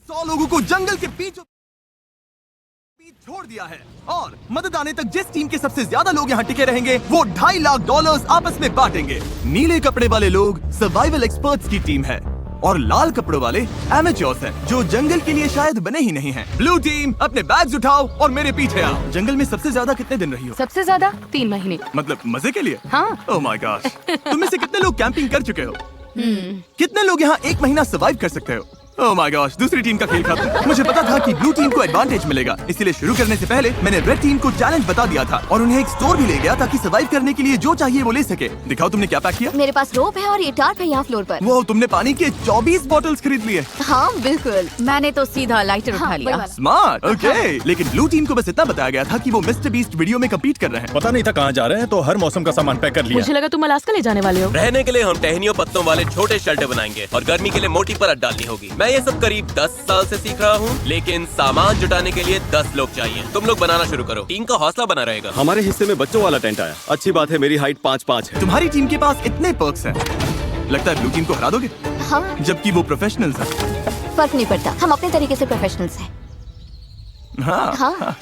100 लोगों को जंगल के बीच छोड़ दिया है और मदद आने तक जिस टीम के सबसे ज्यादा लोग यहाँ टिके रहेंगे वो $2.5 लाख आपस में बांटेंगे। नीले कपड़े वाले लोग सर्वाइवल एक्सपर्ट्स की टीम है और लाल कपड़ों वाले एमेच्योर्स हैं जो जंगल के लिए शायद बने ही नहीं हैं। ब्लू टीम अपने बैग्स उठाओ और मेरे पीछे आओ। जंगल में सबसे ज्यादा कितने दिन रही हो? सबसे ज्यादा 3 महीने। मतलब मजे के लिए? हाँ। Oh my God. तुम में से कितने लोग कैंपिंग कर चुके हो? कितने लोग यहाँ 1 महीना सर्वाइव कर सकते हो? ओह माय गॉश, दूसरी टीम का खेल खत्म। मुझे पता था कि ब्लू टीम को एडवांटेज मिलेगा, इसलिए शुरू करने से पहले मैंने रेड टीम को चैलेंज बता दिया था और उन्हें एक स्टोर भी ले गया ताकि सर्वाइव करने के लिए जो चाहिए वो ले सके। दिखाओ तुमने क्या पैक किया? मेरे पास रोप है और ये टार्प है यहाँ फ्लोर पर। वो तुमने पानी के 24 बॉटल्स खरीद लिए। हाँ बिल्कुल। मैंने तो सीधा लाइटर उठा लिया। Smart, okay. लेकिन ब्लू टीम को बस इतना बताया गया था कि वो मिस्टर बीस्ट वीडियो में कम्पीट कर रहे हैं। पता नहीं था कहाँ जा रहे हैं, तो हर मौसम का सामान पैक कर लिया। मुझे लगा तुम अलास्का ले जाने वाले हो। रहने के लिए हम टहनियों पत्तों वाले छोटे शेल्टर बनाएंगे और गर्मी के लिए मोटी परत डालनी होगी। मैं ये सब करीब 10 साल से सीख रहा हूँ, लेकिन सामान जुटाने के लिए 10 लोग चाहिए। तुम लोग बनाना शुरू करो, टीम का हौसला बना रहेगा। हमारे हिस्से में बच्चों वाला टेंट आया। अच्छी बात है, मेरी हाइट 5'5" है। तुम्हारी टीम के पास इतने पर्क्स हैं, लगता है ब्लू टीम को हरा दोगे? हाँ। जबकि वो प्रोफेशनल्स हैं। फर्क नहीं पड़ता, हम अपने तरीके से प्रोफेशनल्स हैं। हाँ।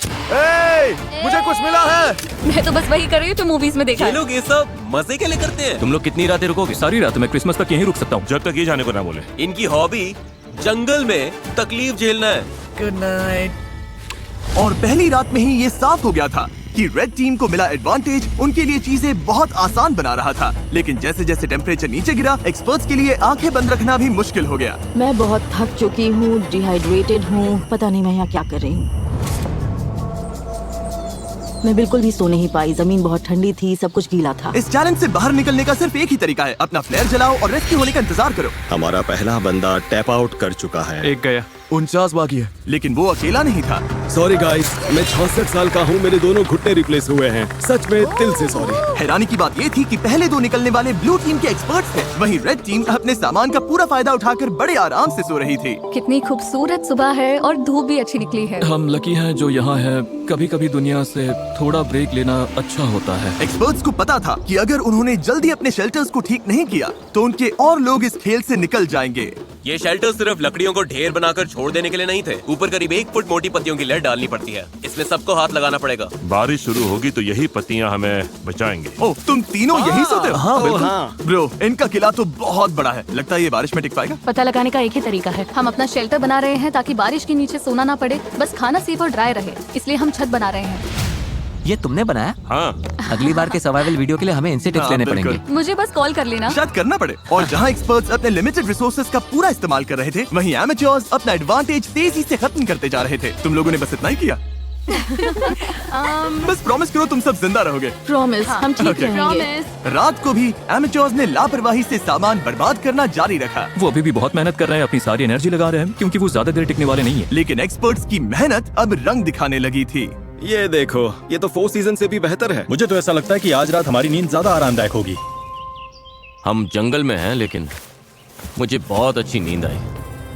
मुझे कुछ मिला है। मैं तो बस वही कर रही हूँ जो मूवीज में देखा ये है। लोग ये सब मजे के लिए करते हैं। तुम लोग कितनी रातें रुकोगे? सारी रात। मैं क्रिसमस तक यहीं रुक सकता हूँ जब तक ये जाने को ना बोले। इनकी हॉबी जंगल में तकलीफ झेलना है। Good night. और पहली रात में ही ये साफ हो गया था कि रेड टीम को मिला एडवांटेज उनके लिए चीजें बहुत आसान बना रहा था। लेकिन जैसे जैसे टेम्परेचर नीचे गिरा, एक्सपर्ट्स के लिए आंखें बंद रखना भी मुश्किल हो गया। मैं बहुत थक चुकी हूँ, डिहाइड्रेटेड हूँ, पता नहीं मैं यहाँ क्या कर रही हूँ। मैं बिल्कुल भी सो नहीं पाई, जमीन बहुत ठंडी थी, सब कुछ गीला था। इस चैलेंज से बाहर निकलने का सिर्फ एक ही तरीका है, अपना फ्लेयर जलाओ और रेस्क्यू होने का इंतजार करो। हमारा पहला बंदा टैप आउट कर चुका है। एक गया। 49 बाकी है। लेकिन वो अकेला नहीं था। सॉरी गाइस, मैं 66 साल का हूँ, मेरे दोनों घुटने रिप्लेस हुए हैं। सच में दिल से सॉरी। हैरानी की बात ये थी कि पहले 2 निकलने वाले ब्लू टीम के एक्सपर्ट्स थे, वहीं रेड टीम अपने सामान का पूरा फायदा उठाकर बड़े आराम से सो रही थी। कितनी खूबसूरत सुबह है और धूप भी अच्छी निकली है। हम लकी हैं जो यहाँ है। कभी कभी दुनिया से थोड़ा ब्रेक लेना अच्छा होता है। एक्सपर्ट्स को पता था कि अगर उन्होंने जल्दी अपने शेल्टर्स को ठीक नहीं किया तो उनके और लोग इस खेल से निकल जाएंगे। ये शेल्टर सिर्फ लकड़ियों को ढेर बनाकर छोड़ देने के लिए नहीं थे। ऊपर करीब 1 फुट मोटी पत्तियों की लेयर डालनी पड़ती है। इसमें सबको हाथ लगाना पड़ेगा। बारिश शुरू होगी तो यही पत्तियां हमें बचाएंगे। ओह, तुम तीनों यही सोते हो? हाँ, बिल्कुल। ब्रो, इनका किला तो बहुत बड़ा है, लगता है ये बारिश में टिक पाएगा। पता लगाने का एक ही तरीका है, हम अपना शेल्टर बना रहे हैं ताकि बारिश के नीचे सोना ना पड़े, बस खाना सेफ और ड्राई रहे, इसलिए हम छत बना रहे हैं। ये तुमने बनाया? हाँ। अगली बार के सर्वाइवल वीडियो के लिए हमें इनसे टिप्स हाँ, लेने बिल्कुल। पड़ेंगे। मुझे बस कॉल कर लेना। शायद करना पड़े। और जहाँ एक्सपर्ट्स अपने लिमिटेड रिसोर्सेज का पूरा इस्तेमाल कर रहे थे, वहीं एमेच्योर्स अपना एडवांटेज तेजी से खत्म करते जा रहे थे। तुम लोगों ने बस इतना ही किया। बस प्रॉमिस करो तुम सब जिंदा रहोगे। प्रॉमिस, हम ठीक Okay. रहेंगे। रात को भी एमेच्योर्स ने लापरवाही से सामान बर्बाद करना जारी रखा। वो अभी भी बहुत मेहनत कर रहे हैं, अपनी सारी एनर्जी लगा रहे हैं क्योंकि वो ज्यादा देर टिकने वाले नहीं है। लेकिन एक्सपर्ट्स की मेहनत अब रंग दिखाने लगी थी। ये देखो, ये तो 4 सीजन से भी बेहतर है। मुझे तो ऐसा लगता है कि आज रात हमारी नींद ज्यादा आरामदायक होगी। हम जंगल में हैं, लेकिन मुझे बहुत अच्छी नींद आई।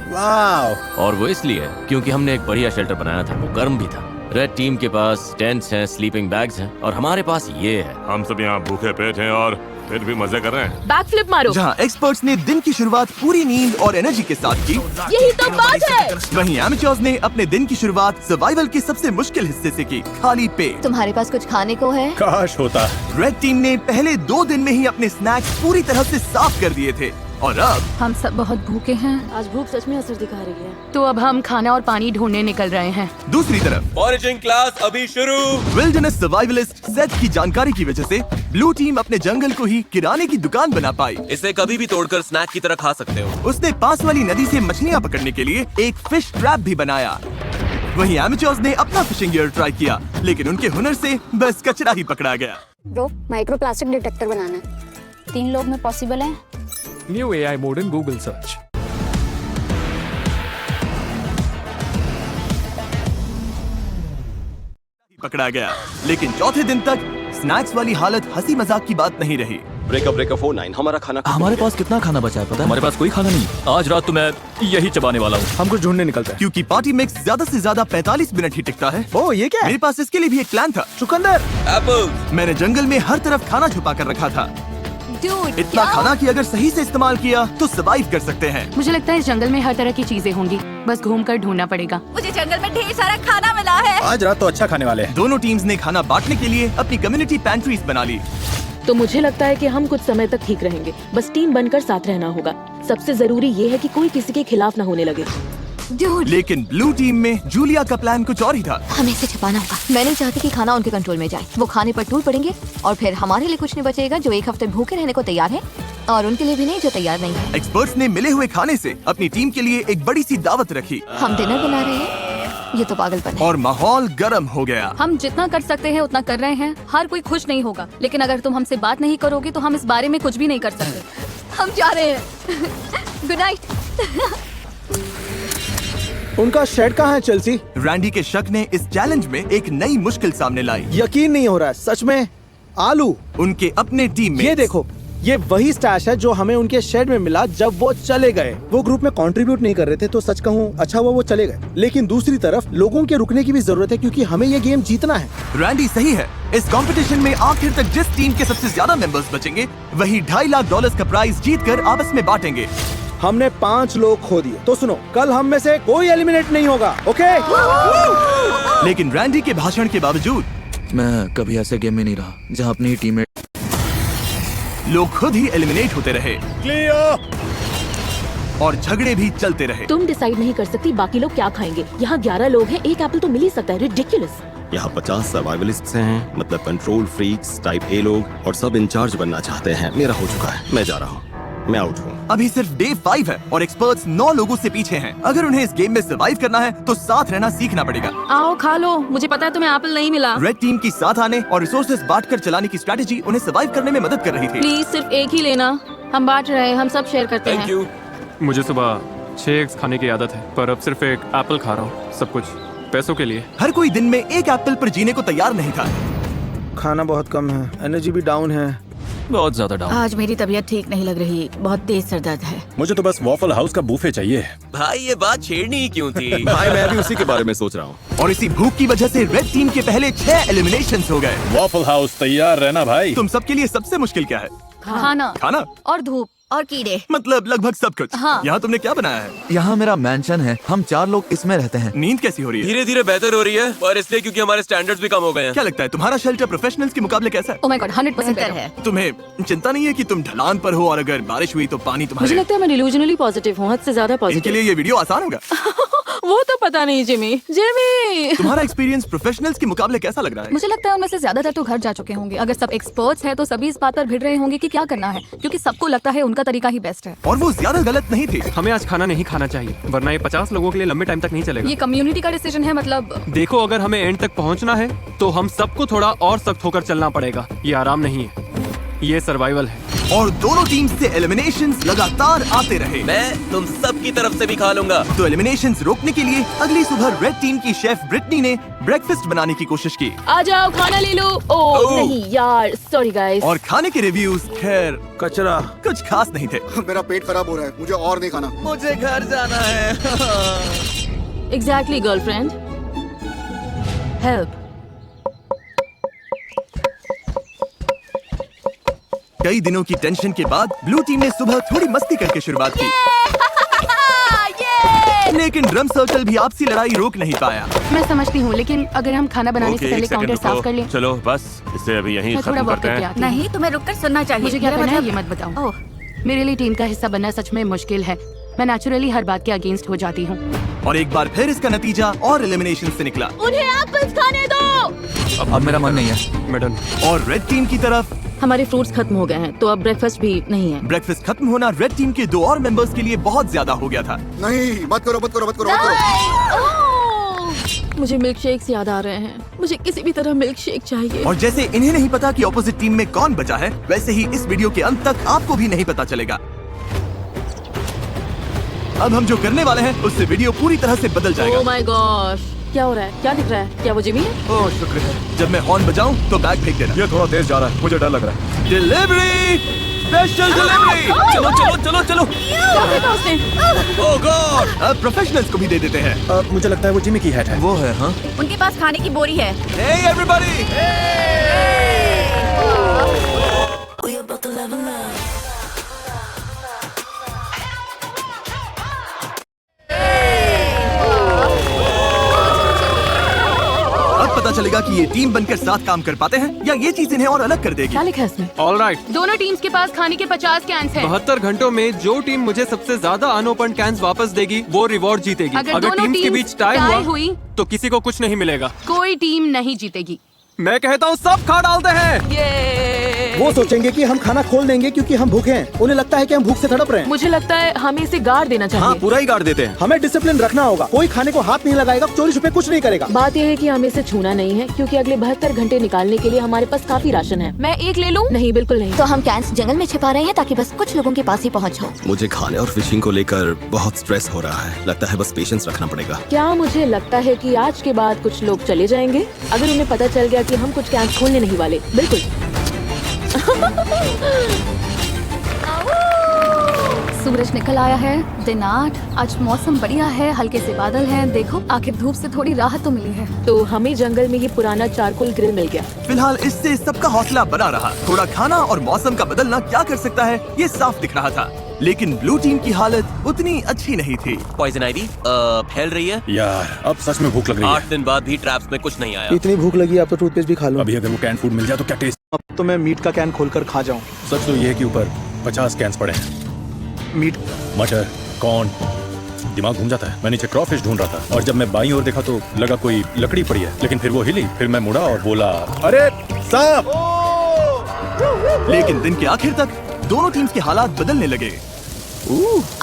वाह। और वो इसलिए क्योंकि हमने एक बढ़िया शेल्टर बनाया था, वो गर्म भी था। रेड टीम के पास टेंट्स हैं, स्लीपिंग बैग्स हैं और हमारे पास ये है। हम सब यहाँ भूखे पेट हैं और फिर भी मजे कर रहे हैं। बैक फ्लिप मारो। जहाँ एक्सपर्ट्स ने दिन की शुरुआत पूरी नींद और एनर्जी के साथ की, यही तो बात है। वहीं एमेच्योर्स ने अपने दिन की शुरुआत सर्वाइवल के सबसे मुश्किल हिस्से से की, खाली पेट। तुम्हारे पास कुछ खाने को है? काश होता। रेड टीम ने पहले 2 दिन में ही अपने स्नैक्स पूरी तरह से साफ कर दिए थे और अब हम सब बहुत भूखे हैं। आज भूख सच में असर दिखा रही है। तो अब हम खाना और पानी ढूंढने निकल रहे हैं। दूसरी तरफ फॉरेजिंग क्लास अभी शुरू। विल्डरनेस सर्वाइवलिस्ट सेथ की जानकारी की वजह से ब्लू टीम अपने जंगल को ही किराने की दुकान बना पाई। इसे कभी भी तोड़कर स्नैक की तरह खा सकते हो। उसने पास वाली नदी से मछलियाँ पकड़ने के लिए एक फिश ट्रैप भी बनाया। वहीं एमेच्योर्स ने अपना फिशिंग गियर ट्राई किया, लेकिन उनके हुनर से बस कचरा ही पकड़ा गया। ब्रो, माइक्रोप्लास्टिक डिटेक्टर बनाना है। 3 लोग में पॉसिबल है? New AI mode in Google search. पकड़ा गया, लेकिन चौथे दिन तक स्नैक्स वाली हालत हंसी मजाक की बात नहीं रही। ब्रेकअप 49, हमारा खाना हमारे पास कितना खाना बचा है पता है? हमारे पास कोई खाना नहीं। आज रात तो मैं यही चबाने वाला हूँ। हम कुछ ढूंढने निकलते हैं। क्योंकि पार्टी मिक्स ज्यादा से ज्यादा 45 मिनट ही टिकता है। ओ, ये क्या है? मेरे पास इसके लिए भी एक प्लान था। चुकंदर। एप्पल। मैंने जंगल में हर तरफ खाना छुपा कर रखा था। Dude, इतना क्या? खाना कि अगर सही से इस्तेमाल किया तो सरवाइव कर सकते हैं। मुझे लगता है इस जंगल में हर तरह की चीजें होंगी, बस घूम कर ढूंढना पड़ेगा। मुझे जंगल में ढेर सारा खाना मिला है। आज रात तो अच्छा खाने वाले हैं। दोनों टीम्स ने खाना बांटने के लिए अपनी कम्युनिटी पैंट्रीज बना ली। तो मुझे लगता है कि हम कुछ समय तक ठीक रहेंगे, बस टीम बनकर साथ रहना होगा। सबसे जरूरी ये है कि कोई किसी के खिलाफ ना होने लगे। Dude, लेकिन ब्लू टीम में जूलिया का प्लान कुछ और ही था। हमें इसे छिपाना होगा। मैं नहीं चाहती कि खाना उनके कंट्रोल में जाए। वो खाने पर टूट पड़ेंगे और फिर हमारे लिए कुछ नहीं बचेगा जो एक हफ्ते भूखे रहने को तैयार है, और उनके लिए भी नहीं जो तैयार नहीं है। एक्सपर्ट्स ने मिले हुए खाने से अपनी टीम के लिए एक बड़ी सी दावत रखी हम डिनर बना रहे हैं, ये तो पागलपन है। और माहौल गर्म हो गया। हम जितना कर सकते हैं उतना कर रहे हैं। हर कोई खुश नहीं होगा, लेकिन अगर तुम हमसे बात नहीं करोगे तो हम इस बारे में कुछ भी नहीं कर सकते। हम जा रहे हैं। Good night. उनका शेड कहाँ है चेल्सी? रैंडी के शक ने इस चैलेंज में एक नई मुश्किल सामने लाई। यकीन नहीं हो रहा है, सच में। आलू, उनके अपने टीम में ये देखो, ये वही स्टैश है जो हमें उनके शेड में मिला जब वो चले गए। वो ग्रुप में कंट्रीब्यूट नहीं कर रहे थे, तो सच कहूँ अच्छा हुआ वो चले गए। लेकिन दूसरी तरफ लोगों के रुकने की भी जरूरत है, क्योंकि हमें ये गेम जीतना है। रैंडी सही है। इस कंपटीशन में आखिर तक जिस टीम के सबसे ज्यादा मेंबर्स बचेंगे वही $2.5 लाख का प्राइज जीतकर आपस में बांटेंगे। हमने 5 लोग खो दिए, तो सुनो, कल हम में से कोई एलिमिनेट नहीं होगा, ओके? लेकिन रैंडी के भाषण के बावजूद मैं कभी ऐसे गेम में नहीं रहा जहाँ अपनी टीम लोग खुद ही एलिमिनेट होते रहे और झगड़े भी चलते रहे। तुम डिसाइड नहीं कर सकती बाकी लोग क्या खाएंगे। यहाँ 11 लोग हैं, एक एप्पल तो मिल ही सकता है। रिडिकुलस। यहाँ 50 सर्वाइवलिस्ट्स हैं, मतलब कंट्रोल फ्रीक्स टाइप ए लोग, और सब इंचार्ज बनना चाहते हैं। मेरा हो चुका है, मैं जा रहा हूँ, मैं आउट हूँ। अभी सिर्फ डे 5 है और एक्सपर्ट्स 9 लोगों से पीछे हैं। अगर उन्हें इस गेम में सर्वाइव करना है तो साथ रहना सीखना पड़ेगा। आओ खा लो, मुझे पता है तुम्हें एप्पल नहीं मिला। रेड टीम की साथ आने और रिसोर्सेज बांटकर चलाने की स्ट्रेटेजी उन्हें सर्वाइव करने में मदद कर रही थी। प्लीज सिर्फ एक ही लेना, हम बांट रहे हैं, हम सब शेयर करते थैंक हैं। यू। मुझे सुबह 6 एग्स खाने की आदत है, पर अब सिर्फ एक एप्पल खा रहा हूँ। सब कुछ पैसों के लिए। हर कोई दिन में एक एप्पल पर जीने को तैयार नहीं था। खाना बहुत कम है, एनर्जी भी डाउन है। बहुत ज्यादा डाउन। आज मेरी तबीयत ठीक नहीं लग रही, बहुत तेज सर दर्द है। मुझे तो बस वॉफल हाउस का बूफे चाहिए। भाई ये बात छेड़नी ही क्यों थी? भाई मैं भी उसी के बारे में सोच रहा हूँ। और इसी भूख की वजह से रेड टीम के पहले 6 एलिमिनेशंस हो गए। वॉफल हाउस तैयार रहना भाई। तुम सबके लिए सबसे मुश्किल क्या है? खाना खाना और धूप और कीड़े। मतलब लगभग सब कुछ। हाँ। यहाँ तुमने क्या बनाया है? यहाँ मेरा मैंशन है, हम 4 लोग इसमें रहते हैं। नींद कैसी हो रही है? धीरे धीरे बेहतर हो रही है, और इसलिए क्योंकि हमारे स्टैंडर्ड्स भी कम हो गए हैं। क्या लगता है तुम्हारा शेल्टर प्रोफेशनल्स के मुकाबले कैसा है? Oh my God, 100% बेहतर better। है। तुम्हें चिंता नहीं है कि तुम ढलान पर हो और अगर बारिश हुई तो पानी मुझे तुम्हारे लगता है मैं डिल्यूजनली पॉजिटिव हूँ, हद से ज्यादा इनके पॉजिटिव। लिए ये वीडियो आसान होगा। वो तो पता नहीं जिमी। तुम्हारा एक्सपीरियंस प्रोफेशनल्स के मुकाबले कैसा लग रहा है? मुझे लगता है उनमें से ज्यादातर तो घर जा चुके होंगे। अगर सब एक्सपर्ट्स हैं तो सभी इस बात पर भिड़ रहे होंगे कि क्या करना है, क्योंकि सबको लगता है उनका तरीका ही बेस्ट है। और वो ज्यादा गलत नहीं थे। हमें आज खाना नहीं खाना चाहिए, वरना ये 50 लोगों के लिए लंबे टाइम तक नहीं चलेगा। ये कम्युनिटी का डिसीजन है। मतलब देखो, अगर हमें एंड तक पहुंचना है तो हम सबको थोड़ा और सख्त होकर चलना पड़ेगा। ये आराम नहीं है, ये सर्वाइवल है। और दोनों टीम से एलिमिनेशंस लगातार आते रहे। मैं तुम सब की तरफ से भी खा लूंगा। तो एलिमिनेशंस रोकने के लिए अगली सुबह रेड टीम की शेफ ब्रिटनी ने ब्रेकफास्ट बनाने की कोशिश की। आ जाओ खाना ले लो। ओह नहीं यार, सॉरी गाइस। और खाने के रिव्यूज खैर कचरा। कुछ खास नहीं थे। मेरा पेट खराब हो रहा है, मुझे और नहीं खाना। मुझे घर जाना है। Exactly girlfriend, help. कई दिनों की टेंशन के बाद ब्लू टीम ने सुबह थोड़ी मस्ती करके शुरुआत की। लेकिन ड्रम सर्कल भी आपसी लड़ाई रोक नहीं पाया। मैं समझती हूँ, लेकिन अगर हम खाना बनाने से पहले काउंटर साफ कर लें। चलो बस इसे अभी यहीं मैं थोड़ा खत्म वॉक करते करके हैं। आती हूँ। नहीं, तुम्हें रुककर सुनना चाहिए। मुझे क्या मेरा करना है मतलब- ये मत बताओ। ओह, मेरे लिए टीम का हिस्सा बनना सच में मुश्किल है। मैं नेचुरली हर बात के अगेंस्ट हो जाती हूँ। और एक बार फिर इसका नतीजा और एलिमिनेशन से निकला। उन्हें एप्पल्स खाने दो। अब मेरा मन नहीं है। मैडम, और रेड टीम की तरफ हमारे फ्रूट्स खत्म हो गए हैं, तो अब ब्रेकफास्ट भी नहीं है। ब्रेकफास्ट खत्म होना रेड टीम के 2 और मेंबर्स के लिए बहुत ज्यादा हो गया था। नहीं, मत करो मत करो मत करो मत करो। मुझे मिल्क शेक्स याद आ रहे हैं। मुझे किसी भी तरह मिल्क शेक चाहिए। और जैसे इन्हें नहीं पता कि ऑपोजिट टीम में कौन बचा है, वैसे ही इस वीडियो के अंत तक आपको भी नहीं पता चलेगा। अब हम जो करने वाले हैं उससे वीडियो पूरी तरह से बदल जाएगा। ओह माय गॉश, क्या हो रहा है? क्या दिख रहा है? क्या वो जिमी है? ओह शुक्र है। जब मैं हॉर्न बजाऊं तो बैग फेंक देना। ये थोड़ा तेज जा रहा है, मुझे डर लग रहा है। Delivery, special delivery. चलो चलो चलो चलो। क्या देखा उसने? ओह गॉड। अब प्रोफेशनल्स को भी दे देते हैं। मुझे लगता है वो जिमी की हैट है। वो है, हाँ। उनके पास खाने की बोरी है। Hey everybody! अब पता चलेगा कि ये टीम बनकर साथ काम कर पाते हैं या ये चीज इन्हें और अलग कर देगी। क्या लिखा है इसमें? All right. दोनों टीम्स के पास खाने के 50 कैंस हैं। 72 घंटों में जो टीम मुझे सबसे ज्यादा अनओपन कैंस वापस देगी वो रिवॉर्ड जीतेगी। अगर दोनों टीम्स के टीम्स बीच टाई टाई हुआ हुई तो किसी को कुछ नहीं मिलेगा। कोई टीम नहीं जीतेगी। मैं कहता हूँ सब खा डालते हैं। वो सोचेंगे कि हम खाना खोल देंगे क्योंकि हम भूखे हैं। उन्हें लगता है कि हम भूख से तड़प रहे हैं। मुझे लगता है हमें इसे गाड़ देना चाहिए। हाँ, पूरा ही गाड़ देते हैं। हमें डिसिप्लिन रखना होगा। कोई खाने को हाथ नहीं लगाएगा, चोरी छुपे कुछ नहीं करेगा। बात यह है कि हमें इसे छूना नहीं है क्योंकि अगले 72 घंटे निकालने के लिए हमारे पास काफी राशन है। मैं एक ले लूं? नहीं, बिल्कुल नहीं। तो हम कैंस जंगल में छिपा रहे हैं ताकि बस कुछ लोगों के पास ही पहुंच हो। मुझे खाने और फिशिंग को लेकर बहुत स्ट्रेस हो रहा है। लगता है बस पेशेंस रखना पड़ेगा। क्या मुझे लगता है कि आज के बाद कुछ लोग चले जाएंगे अगर उन्हें पता चल गया कि हम कुछ कैंस खोलने नहीं वाले। बिल्कुल। सूरज निकल आया है। दिन 8। आज मौसम बढ़िया है, हल्के से बादल हैं। देखो आखिर धूप से थोड़ी राहत तो मिली है। तो हमें जंगल में ही पुराना चारकोल ग्रिल मिल गया। फिलहाल इससे सबका हौसला बना रहा। थोड़ा खाना और मौसम का बदलना क्या कर सकता है ये साफ दिख रहा था। लेकिन ब्लू टीम की हालत उतनी अच्छी नहीं थी। पॉइजन आइवी फैल रही है। यार अब सच में भूख लग रही 8 दिन बाद भी ट्रैप्स में कुछ नहीं आया। इतनी भूख लगी अब तो टूथपेस्ट भी खा लो। अभी अगर वो कैन फूड मिल जाए तो क्या टेस्ट। अब तो मैं मीट का कैन खोलकर खा जाऊं। सच तो ये है कि ऊपर 50 कैंस पड़े हैं। मीट, मटर, कॉर्न, दिमाग घूम जाता है। मैं नीचे क्रॉफिश ढूंढ रहा था और जब मैं बाईं ओर देखा तो लगा कोई लकड़ी पड़ी है, लेकिन फिर वो हिली। फिर मैं मुड़ा और बोला, अरे सांप। लेकिन दिन के आखिर तक दोनों टीम्स के हालात बदलने लगे।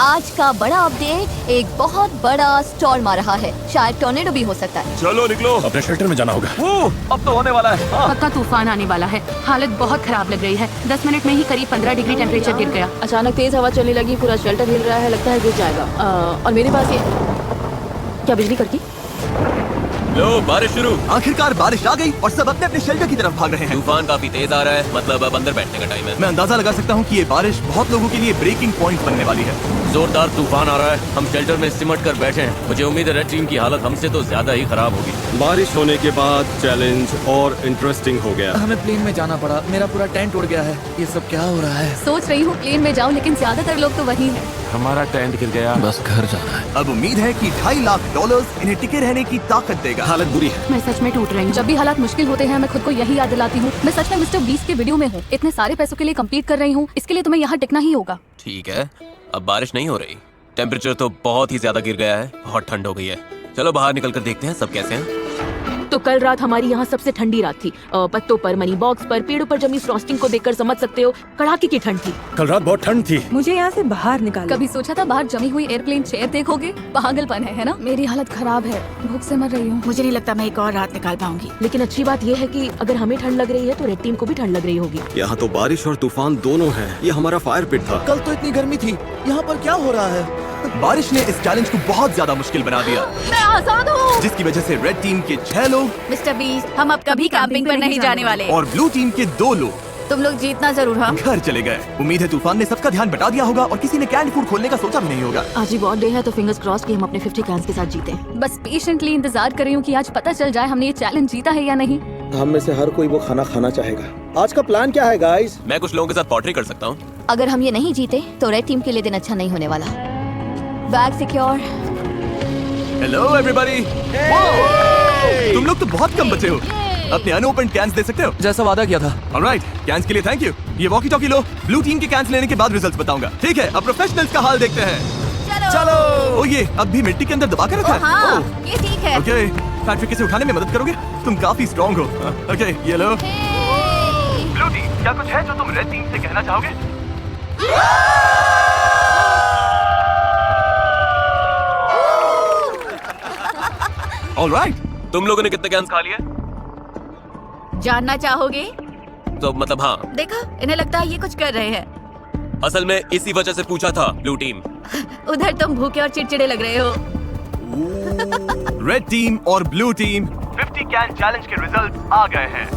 आज का बड़ा अपडेट, एक बहुत बड़ा स्टॉर्म आ रहा है। शायद टॉर्नेडो भी हो सकता है। चलो निकलो, अपने शेल्टर में जाना होगा। अब तो होने वाला है। पक्का तूफान आने वाला है। हालत बहुत खराब लग रही है। 10 मिनट में ही करीब 15 डिग्री टेम्परेचर गिर गया। अचानक तेज हवा चलने लगी, पूरा शेल्टर हिल रहा है, लगता है गिर जाएगा। और मेरे पास ये क्या बिजली कड़की? लो बारिश शुरू। आखिरकार बारिश आ गई और सब अपने अपने शेल्टर की तरफ भाग रहे हैं। तूफान काफी तेज आ रहा है, मतलब अब अंदर बैठने का टाइम है। मैं अंदाजा लगा सकता हूँ कि ये बारिश बहुत लोगों के लिए ब्रेकिंग पॉइंट बनने वाली है। जोरदार तूफान आ रहा है। हम शेल्टर में सिमट कर बैठे हैं। मुझे उम्मीद है रेड टीम की हालत हमसे तो ज्यादा ही खराब होगी। बारिश होने के बाद चैलेंज और इंटरेस्टिंग हो गया। हमें प्लेन में जाना पड़ा। मेरा पूरा टेंट उड़ गया है। ये सब क्या हो रहा है? सोच रही हूँ प्लेन में जाऊँ, लेकिन ज्यादातर लोग तो वही हैं। हमारा टेंट गिर गया। बस घर जाना है। अब उम्मीद है कि $2.5 लाख इन्हें टिके रहने की ताकत देगा। हालत बुरी है। मैं सच में टूट रही हूँ। जब भी हालात मुश्किल होते हैं मैं खुद को यही याद दिलाती हूँ, मैं सच में मिस्टर बीस्ट के वीडियो में हूँ। इतने सारे पैसों के लिए कम्पीट कर रही हूँ, इसके लिए तुम्हें यहाँ टिकना ही होगा। ठीक है, अब बारिश नहीं हो रही। टेम्परेचर तो बहुत ही ज्यादा गिर गया है। बहुत ठंड हो गई है। चलो बाहर निकल कर देखते हैं सब कैसे हैं। तो कल रात हमारी यहाँ सबसे ठंडी रात थी। पत्तों पर, मनी बॉक्स पर, पेड़ों पर जमी फ्रॉस्टिंग को देखकर समझ सकते हो कड़ाके की ठंड थी। कल रात बहुत ठंड थी। मुझे यहाँ से बाहर निकालो। कभी सोचा था बाहर जमी हुई एयरप्लेन चेयर देखोगे? पागलपन है ना? मेरी हालत खराब है, भूख से मर रही हूँ। मुझे नहीं लगता मैं एक और रात निकाल पाऊंगी। लेकिन अच्छी बात यह है कि अगर हमें ठंड लग रही है तो रेड टीम को भी ठंड लग रही होगी। यहाँ तो बारिश और तूफान दोनों है। ये हमारा फायर पिट था। कल तो इतनी गर्मी थी, यहाँ पर क्या हो रहा है? बारिश ने इस चैलेंज को बहुत ज्यादा मुश्किल बना दिया, मैं आजाद हूँ। जिसकी वजह से रेड टीम के 6 लोग मिस्टर बीस्ट, हम अब कभी कैंपिंग पर नहीं जाने वाले। और ब्लू टीम के 2 लोग तुम लोग जीतना जरूर। हाँ, घर चले गए। उम्मीद है तूफान ने सबका ध्यान बटा दिया होगा और किसी ने कैंड फूड खोलने का सोचा भी नहीं होगा। आज ही बहुत डे है तो फिंगर्स क्रॉस कि हम अपने 50 कैंस के साथ जीते। बस पेशेंटली इंतजार कर रही हूँ कि आज पता चल जाए हमने ये चैलेंज जीता है या नहीं। हम में से हर कोई वो खाना खाना चाहेगा। आज का प्लान क्या है गाइस? मैं कुछ लोगों के साथ पॉटरी कर सकता हूँ। अगर हम ये नहीं जीते तो रेड टीम के लिए दिन अच्छा नहीं होने वाला। Bag secure. Hello everybody. तुम लोग तो बहुत कम बचे हो। अपने अनओपन कैंस दे सकते हो जैसा वादा किया था। ऑलराइट, कैंस के लिए थैंक यू। ये वॉकी टॉकी लो। ब्लू टीम के कैंस लेने के बाद रिजल्ट्स बताऊंगा। ठीक है, अब प्रोफेशनल्स का हाल देखते हैं। चलो। ओ ये अब भी मिट्टी के अंदर दबा कर रखा है। हाँ, ये ठीक है। ओके, फैक्ट्री से उठाने में मदद करोगे? तुम काफी स्ट्रांग हो। ओके, ये लो। ब्लू टीम, क्या कुछ है जो तुम रेड टीम से कहना चाहोगे? ऑलराइट, तुम लोगों ने कितने कैंस खा लिए? जानना चाहोगे? तो मतलब हाँ, देखा, इन्हें लगता है ये कुछ कर रहे हैं। असल में इसी वजह से पूछा था ब्लू टीम। उधर तुम भूखे और चिड़चिड़े लग रहे हो। रेड टीम और ब्लू टीम 50 कैन चैलेंज के रिजल्ट्स आ गए हैं।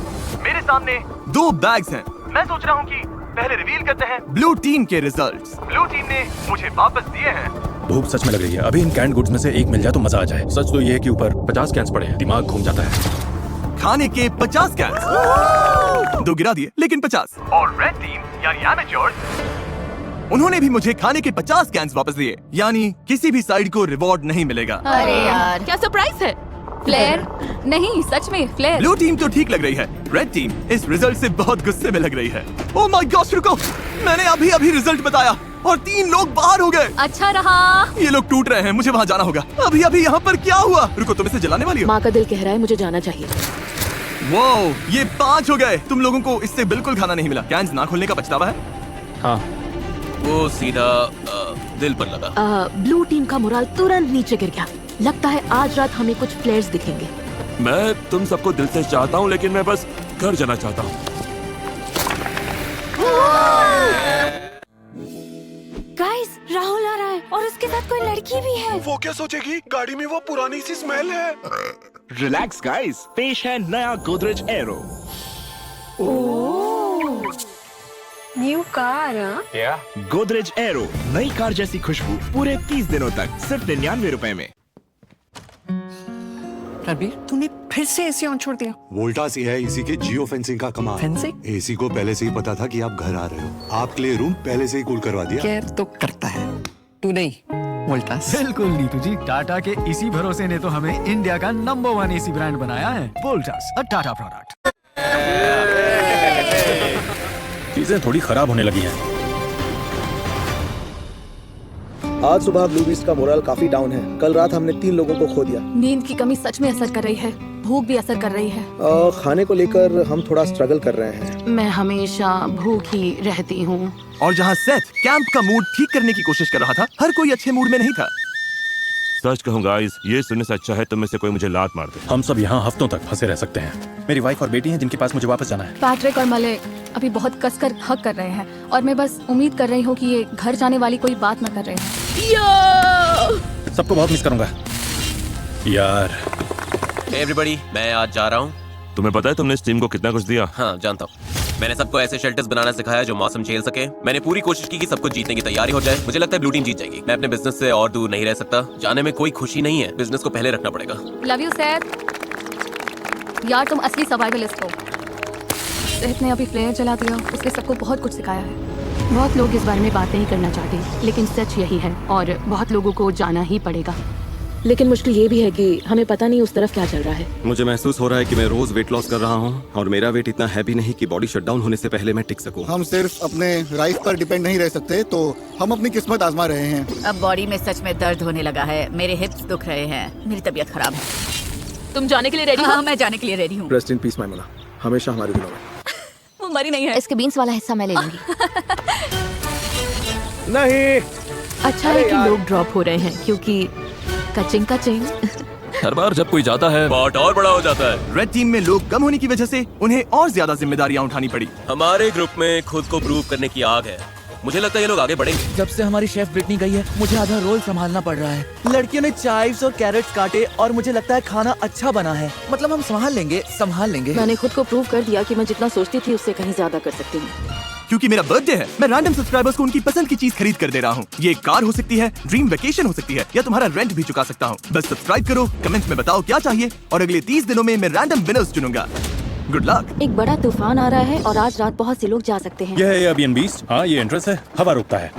मेरे सामने 2 बैग्स हैं। मैं सोच रहा हूँ कि पहले रिवील करते हैं ब्लू टीम के रिजल्ट्स। ब्लू टीम ने मुझे वापस दिए हैं। भूख सच में लग रही है। अभी इन कैंड गुड्स में से एक मिल जाए तो मजा आ जाए। सच तो ये है कि ऊपर 50 कैंस पड़े हैं। दिमाग घूम जाता है। खाने के 50 कैंस। 2 गिरा दिए लेकिन 50। और रेड टीम यानी एमेच्योर्स, उन्होंने भी मुझे खाने के 50 कैंस वापस दिए, यानी किसी भी साइड को रिवॉर्ड नहीं मिलेगा। अरे यार, क्या सरप्राइज है? फ्लेयर नहीं, सच में फ्लेयर। ब्लू टीम तो ठीक लग रही है, रेड टीम इस रिजल्ट से बहुत गुस्से में लग रही है। ओह माय गॉड, रुको, मैंने अभी अभी रिजल्ट बताया और 3 लोग बाहर हो गए। अच्छा रहा। ये लोग टूट रहे हैं, मुझे वहाँ जाना होगा। अभी अभी यहाँ पर क्या हुआ? रुको, तुम इसे जलाने वाली हो? माँ का दिल कह रहा है मुझे जाना चाहिए। वाओ, ये 5 हो गए। तुम लोगों को इससे बिल्कुल खाना नहीं मिला। कैंस ना खोलने का पछतावा है? हाँ, वो सीधा दिल पर लगा। ब्लू टीम का मोराल तुरंत नीचे गिर गया। लगता है आज रात हमें कुछ फ्लेयर्स दिखेंगे। मैं तुम सबको दिल से चाहता हूँ, लेकिन मैं बस घर जाना चाहता हूँ। गाइस, राहुल आ रहा है और उसके साथ कोई लड़की भी है। वो क्या सोचेगी? गाड़ी में वो पुरानी सी स्मेल है। रिलैक्स गाइस, पेश है नया Godrej arrow. New car. Godrej arrow, नई कार जैसी खुशबू पूरे 30 दिनों तक सिर्फ 99 रुपए में। रणबीर, तूने फिर से एसी ऑन छोड़ दिया। वोल्टास है इसी के जियो फेंसिंग का कमाल। फेंसिंग? एसी को पहले से ही पता था कि आप घर आ रहे हो, आपके लिए रूम पहले से ही कूल करवा दिया। केयर तो करता है, तू नहीं वोल्टास। बिल्कुल नीतू जी, टाटा के इसी भरोसे ने तो हमें इंडिया का नंबर 1 एसी ब्रांड बनाया है। वोल्टास, अ टाटा प्रोडक्ट। चीजें थोड़ी खराब होने लगी हैं। आज सुबह ब्लू बीस्ट का मोरल काफी डाउन है। कल रात हमने 3 लोगों को खो दिया। नींद की कमी सच में असर कर रही है, भूख भी असर कर रही है। खाने को लेकर हम थोड़ा स्ट्रगल कर रहे हैं। मैं हमेशा भूखी रहती हूँ। और जहाँ सेथ कैंप का मूड ठीक करने की कोशिश कर रहा था, हर कोई अच्छे मूड में नहीं था। सच कहूँ गाइस, ये सुनने से अच्छा है तुम में से कोई मुझे लात मार दे। हम सब यहाँ हफ्तों तक फंसे रह सकते हैं। मेरी वाइफ और बेटी हैं जिनके पास मुझे वापस जाना है। पैट्रिक और मले अभी बहुत कसकर हक कर रहे हैं और मैं बस उम्मीद कर रही हूँ कि ये घर जाने वाली कोई बात न कर रहे हैं। सबको बहुत मिस करूंगा यार। एवरीबॉडी, मैं आज जा रहा हूँ। तुम्हें पता है तुमने इस टीम को कितना कुछ दिया? हाँ, जानता हूँ। मैंने सबको ऐसे शेल्टर्स बनाना सिखाया जो मौसम झेल सके। मैंने पूरी कोशिश की कि सब कुछ जीतने की तैयारी हो जाए। मुझे लगता है ब्लू टीम जीत जाएगी। मैं अपने बिजनेस से और दूर नहीं रह सकता। जाने में कोई खुशी नहीं है, बिजनेस को पहले रखना पड़ेगा। Love you Seth. यार तुम असली सर्वाइवलिस्ट हो। सेथ ने अभी फ्लेयर जला दिया, उसने सबको बहुत कुछ सिखाया है। बहुत लोग इस बारे में बात नहीं करना चाहते, लेकिन सच यही है और बहुत लोगों को जाना ही पड़ेगा। लेकिन मुश्किल ये भी है कि हमें पता नहीं उस तरफ क्या चल रहा है। मुझे महसूस हो रहा है कि मैं रोज वेट लॉस कर रहा हूँ और मेरा वेट इतना हैवी नहीं कि बॉडी शटडाउन होने से पहले मैं टिक सकूं। हम सिर्फ अपने राइस पर डिपेंड नहीं रह सकते, तो हम अपनी किस्मत आजमा रहे हैं। अब बॉडी में सच में दर्द होने लगा है, मेरे हिप्स दुख रहे हैं, मेरी तबीयत खराब है। तुम जाने के लिए रेडी हो? हाँ, मैं जाने के लिए रेडी हूँ। रेस्ट इन पीस मैमुना, हमेशा हमारे दिलों में। वो मरी नहीं है। इसके बीन्स वाला हिस्सा मैं ले लूंगी। नहीं, अच्छा है कि लोग ड्रॉप हो रहे हैं, क्योंकि कचिंग कचिंग। हर बार जब कोई जाता है पॉट और बड़ा हो जाता है। रेड टीम में लोग कम होने की वजह से उन्हें और ज्यादा जिम्मेदारियां उठानी पड़ी। हमारे ग्रुप में खुद को प्रूव करने की आग है। मुझे लगता है ये लोग आगे बढ़ेंगे। जब से हमारी शेफ ब्रिटनी गई है, मुझे आधा रोल संभालना पड़ रहा है। लड़कियों ने चाइव्स और कैरेट्स काटे और मुझे लगता है खाना अच्छा बना है। मतलब हम संभाल लेंगे। मैंने खुद को प्रूव कर दिया कि मैं जितना सोचती थी उससे कहीं ज्यादा कर सकती हूँ। क्योंकि मेरा बर्थडे है, मैं रैंडम सब्सक्राइबर्स को उनकी पसंद की चीज खरीद कर दे रहा हूँ। ये एक कार हो सकती है, ड्रीम वेकेशन हो सकती है, या तुम्हारा रेंट भी चुका सकता हूँ। बस सब्सक्राइब करो, कमेंट में बताओ क्या चाहिए और अगले 30 दिनों में मैं रैंडम विनर्स चुनूंगा। Good luck. एक बड़ा तूफान आ रहा है और आज रात बहुत से लोग जा सकते हैं। यह है एयरबीएनबी। हाँ, ये एंट्रेंस है, हवा रुकता है।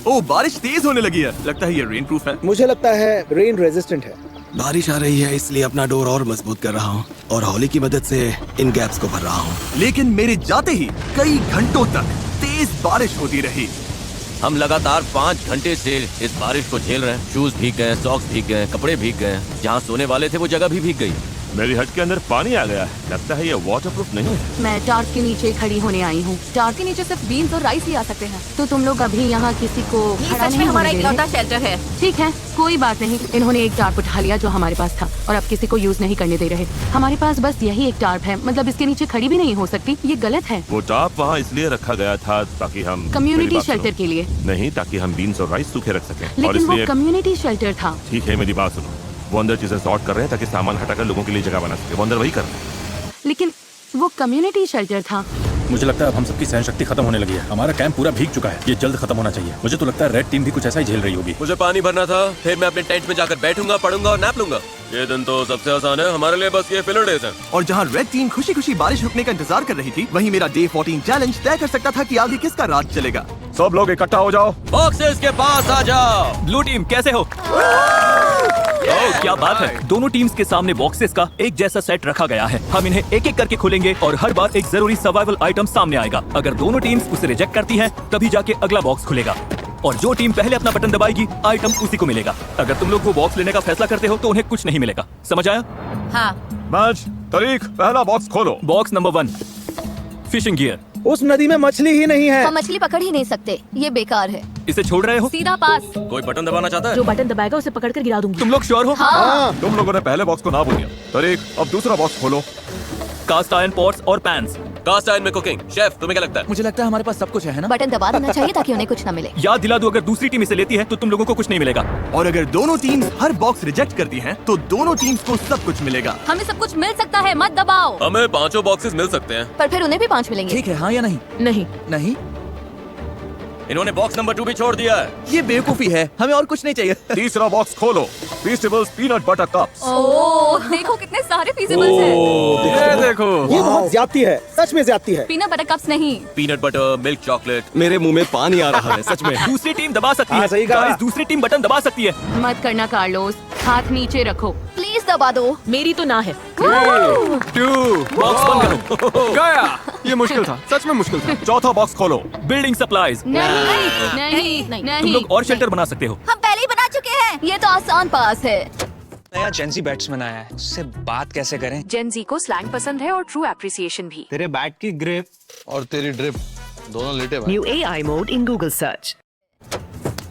ओ, बारिश तेज होने लगी है। लगता है ये रेन प्रूफ है। मुझे लगता है रेन रेजिस्टेंट है। बारिश आ रही है, इसलिए अपना डोर और मजबूत कर रहा हूँ और हौली की मदद से इन गैप्स को भर रहा हूँ। लेकिन मेरे जाते ही कई घंटों तक तेज बारिश होती रही। हम लगातार 5 घंटे से इस बारिश को झेल रहे हैं। शूज भीग गए, सॉक्स भीग गए, कपड़े भीग गए। जहाँ सोने वाले थे वो जगह भी भीग गई। मेरी हट के अंदर पानी आ गया है। लगता है ये वाटरप्रूफ नहीं है। मैं टार्प के नीचे खड़ी होने आई हूँ। टार्प के नीचे सिर्फ बीन्स और राइस ही आ सकते हैं। तो तुम लोग अभी यहाँ किसी को खड़ा सच में नहीं हमारा होने दे इकलौता रहे? शेल्टर है। ठीक है, कोई बात नहीं। इन्होंने एक टार्प उठा लिया जो हमारे पास था और अब किसी को यूज नहीं करने दे रहे। हमारे पास बस यही एक टार्प है, मतलब इसके नीचे खड़ी भी नहीं हो सकती। ये गलत है। वो टाप वहाँ इसलिए रखा गया था ताकि हम कम्युनिटी शेल्टर के लिए नहीं, ताकि हम बीन्स और राइस सूखे रख सकें। और लेकिन वो इसलिए कम्युनिटी शेल्टर था। ठीक है, मेरी बात सुनो। वो अंदर चीजें सॉर्ट कर रहे हैं ताकि सामान हटाकर लोगों के लिए जगह बना सके। वो अंदर वही कर रहे हैं। लेकिन वो कम्युनिटी शेल्टर था। मुझे लगता है अब हम सबकी सहन शक्ति खत्म होने लगी है। हमारा कैंप पूरा भीग चुका है, ये जल्द खत्म होना चाहिए। मुझे तो लगता है रेड टीम भी कुछ ऐसा ही झेल रही होगी। मुझे पानी भरना था, फिर मैं अपने टेंट में जाकर बैठूंगा, पढ़ूंगा और नैप लूंगा। ये दिन तो सबसे आसान है हमारे लिए, बस ये फिलर डेज हैं। और जहाँ रेड टीम खुशी खुशी बारिश रुकने का इंतजार कर रही थी, वहीं मेरा डे 14 चैलेंज तय कर सकता था कि आगे किसका राज चलेगा। सब लोग इकट्ठा हो जाओ, बॉक्सेस के पास आ जाओ। ब्लू टीम कैसे हो? ओह क्या बात है, दोनों टीम्स के सामने बॉक्सेस का एक जैसा सेट रखा गया है। हम इन्हें एक एक करके खोलेंगे और हर बार एक जरूरी सर्वाइवल आइटम सामने आएगा। अगर दोनों टीम्स उसे रिजेक्ट करती हैं, तभी जाके अगला बॉक्स खुलेगा और जो टीम पहले अपना बटन दबाएगी आइटम उसी को मिलेगा। अगर तुम लोग वो बॉक्स लेने का फैसला करते हो तो उन्हें कुछ नहीं मिलेगा। समझ आया? हाँ। मैच तारीख, पहला बॉक्स खोलो। Box number 1, fishing gear. उस नदी में मछली ही नहीं है। हम मछली पकड़ ही नहीं सकते, ये बेकार है। इसे छोड़ रहे हो? सीधा पास। कोई बटन दबाना चाहता है? जो बटन दबाएगा उसे पकड़ कर गिरा दूंगी। तुम लोग श्योर हो? हाँ। तुम लोगों ने पहले बॉक्स को ना बोलिया। तारीख, अब दूसरा बॉक्स खोलो। कास्ट आयरन पॉट्स और पैन्स। कास्ट आयरन में कुकिंग। शेफ तुम्हें क्या लगता है? मुझे लगता है हमारे पास सब कुछ है ना? बटन दबा देना चाहिए ताकि उन्हें कुछ न मिले। याद दिला दूं, अगर दूसरी टीम इसे लेती है तो तुम लोगों को कुछ नहीं मिलेगा। और अगर दोनों टीम्स हर बॉक्स रिजेक्ट करती हैं, तो दोनों टीम्स को सब कुछ मिलेगा। हमें सब कुछ मिल सकता है, मत दबाओ। हमें 5 बॉक्सेस मिल सकते हैं। पर फिर उन्हें भी 5 मिलेंगे। ठीक है, हाँ या नहीं? नहीं। नहीं? इन्होंने बॉक्स नंबर 2 भी छोड़ दिया है। ये बेवकूफी है, हमें और कुछ नहीं चाहिए। तीसरा बॉक्स खोलो। फीस्टेबल्स पीनट बटर कप्स। ओह देखो कितने सारे फीजिबल्स हैं। ये देखो, ये बहुत ज्यादती है, सच में ज्यादती है। पीनट बटर कप्स नहीं। Peanut butter, milk chocolate. मेरे मुंह में पानी आ रहा है सच में। दूसरी टीम दबा सकती हाँ, है। सही कहा। Guys, दूसरी टीम बटन दबा सकती है। मत करना कार्लोस, हाथ नीचे रखो। प्लीज दबा दो। मेरी तो ना है। 2 बॉक्स बंद करो। गया। ये मुश्किल था, सच में मुश्किल था। चौथा बॉक्स खोलो। Building supplies. नहीं। तुम लोग और शेल्टर बना सकते हो। हम पहले ही बना चुके हैं। ये तो आसान पास है। नया जेंजी बैट्समैन आया है, उससे बात कैसे करें? जेंजी को स्लैंग पसंद है और ट्रू एप्रिसिएशन भी। तेरे बैट की ग्रिप और तेरी ड्रिप दोनों लेटे भाई। New AI mode in Google search.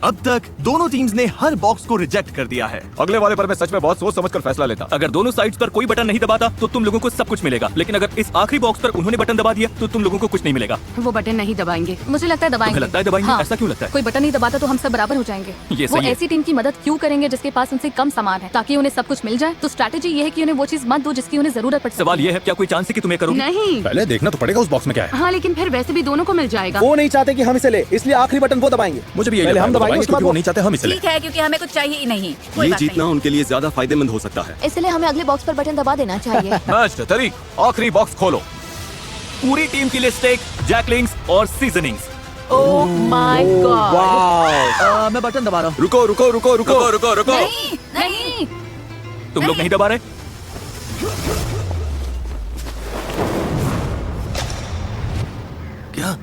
अब तक दोनों टीम्स ने हर बॉक्स को रिजेक्ट कर दिया है। अगले वाले पर मैं सच में बहुत सोच समझ कर फैसला लेता। अगर दोनों साइड्स पर कोई बटन नहीं दबाता तो तुम लोगों को सब कुछ मिलेगा, लेकिन अगर इस आखिरी बॉक्स पर उन्होंने बटन दबा दिया तो तुम लोगों को कुछ नहीं मिलेगा। वो बटन नहीं दबाएंगे। मुझे लगता है दबाएंगे। तुम्हें लगता है दबाएंगे? हाँ। ऐसा क्यों लगता है? कोई बटन नहीं दबाता तो हम सब बराबर हो जाएंगे। ये वो सही है। ऐसी टीम की मदद क्यों करेंगे जिसके पास उनसे कम सामान है, ताकि उन्हें सब कुछ मिल जाए। तो स्ट्रैटेजी ये है कि उन्हें वो चीज मत दो जिसकी उन्हें जरूरत पड़े। सवाल ये है, क्या कोई चांस है कि तुम्हें करोगे? नहीं। पहले देखना तो पड़ेगा उस बॉक्स में क्या है। हाँ, लेकिन फिर वैसे भी दोनों को मिल जाएगा। वो नहीं चाहते कि हम इसे ले, इसलिए आखिरी बटन वो दबाएंगे। मुझे भी यही पहले लगता है, हम वो दबाएंगे, उसके बाद क्योंकि वो वो। नहीं चाहते हम इसे लें। ठीक है, क्योंकि हमें कुछ चाहिए ही नहीं। ये जीतना उनके लिए ज्यादा फायदेमंद हो सकता है। इसलिए हमें अगले बॉक्स पर बटन दबा देना चाहिए। मैच तारीख, आखिरी बॉक्स खोलो। पूरी टीम के लिए स्टेक, जैकलिंग्स और सीजनिंग्स। Oh my God. वाह। मैं बटन दबा रहा हूँ। रुको रुको रुको रुको रुको रुको रुको। नहीं। तुम लोग नहीं दबा रहे? क्या?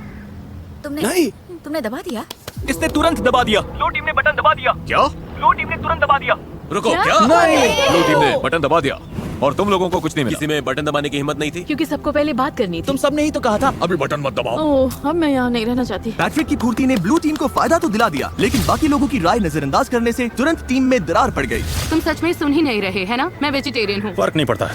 तुमने दबा दिया? इसने तुरंत दबा दिया। लो टीम ने बटन दबा दिया। क्या? लो टीम ने तुरंत दबा दिया। रुको, क्या? ब्लू टीम ने बटन दबा दिया और तुम लोगों को कुछ नहीं मिला। किसी में बटन दबाने की हिम्मत नहीं थी। क्योंकि सबको पहले बात करनी थी। तुम सबने ही तो कहा था। अभी बटन मत दबाओ। ओह, अब मैं यहाँ नहीं रहना चाहती। पैट्रिक की फुर्ती ने ब्लू टीम को फायदा तो दिला दिया, लेकिन बाकी लोगों की राय नजरअंदाज करने से तुरंत टीम में दरार पड़ गई। तुम सच में सुन ही नहीं रहे है ना? मैं वेजिटेरियन हूँ। फर्क नहीं पड़ता है।